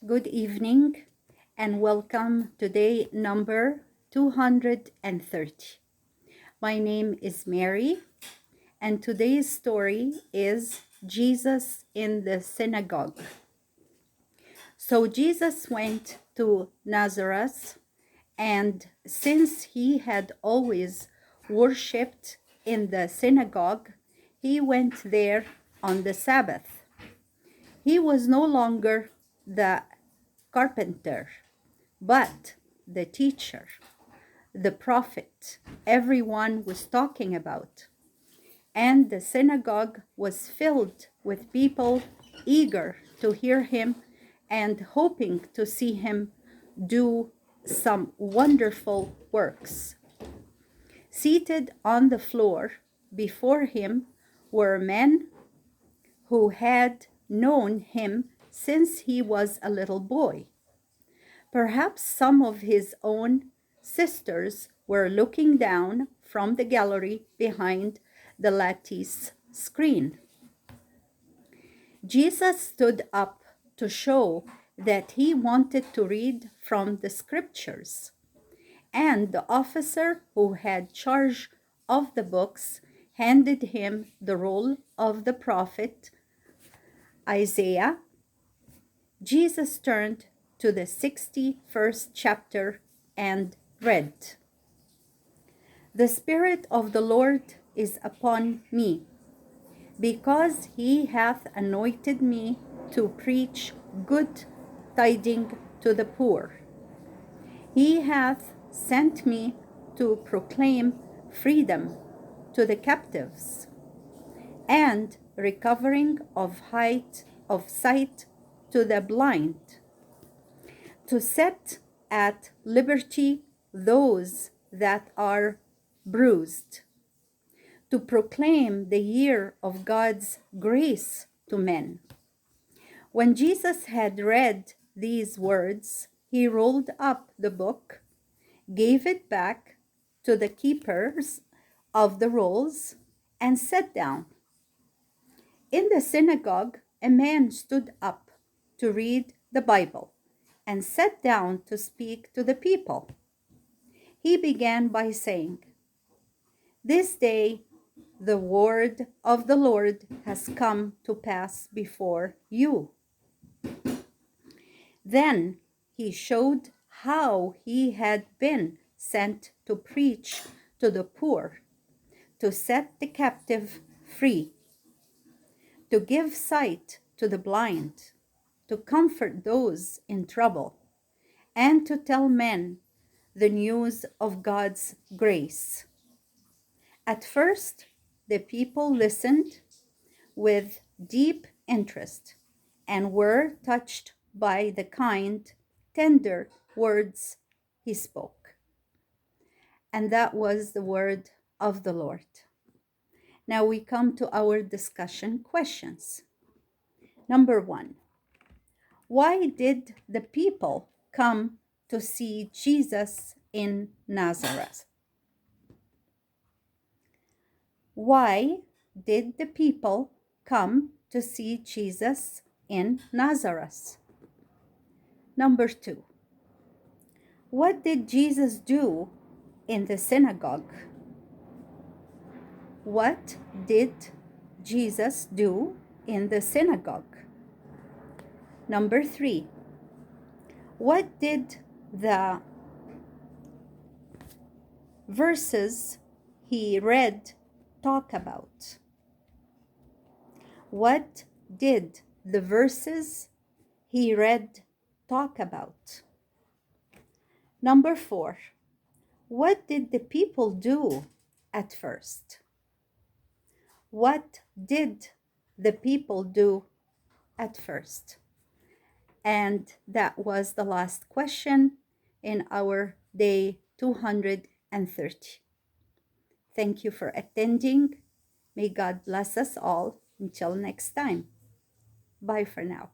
Good evening and welcome to day number 230. My name is Mary and today's story is Jesus in the Synagogue. So Jesus went to Nazareth, and since he had always worshipped in the synagogue, he went there on the Sabbath. He was no longer the carpenter, but the teacher, the prophet everyone was talking about. And the synagogue was filled with people eager to hear him and hoping to see him do some wonderful works. Seated on the floor before him were men who had known him since he was a little boy. Perhaps some of his own sisters were looking down from the gallery behind the lattice screen. Jesus stood up to show that he wanted to read from the scriptures, and the officer who had charge of the books handed him the roll of the prophet Isaiah. Jesus turned to the 61st chapter and read, "The Spirit of the Lord is upon me, because he hath anointed me to preach good tidings to the poor. He hath sent me to proclaim freedom to the captives, and recovering of sight to the blind, to set at liberty those that are bruised, to proclaim the year of God's grace to men." When Jesus had read these words, he rolled up the book, gave it back to the keepers of the rolls, and sat down. In the synagogue, a man stood up to read the Bible and sat down to speak to the people. He began by saying, "This day the word of the Lord has come to pass before you." Then he showed how he had been sent to preach to the poor, to set the captive free, to give sight to the blind, to comfort those in trouble, and to tell men the news of God's grace. At first, the people listened with deep interest and were touched by the kind, tender words he spoke. And that was the word of the Lord. Now we come to our discussion questions. Number 1, why did the people come to see Jesus in Nazareth? Why did the people come to see Jesus in Nazareth? Number 2, what did Jesus do in the synagogue? What did Jesus do in the synagogue? Number 3, what did the verses he read talk about? What did the verses he read talk about? Number 4, what did the people do at first? What did the people do at first? And that was the last question in our day 230. Thank you for attending. May God bless us all. Until next time. Bye for now.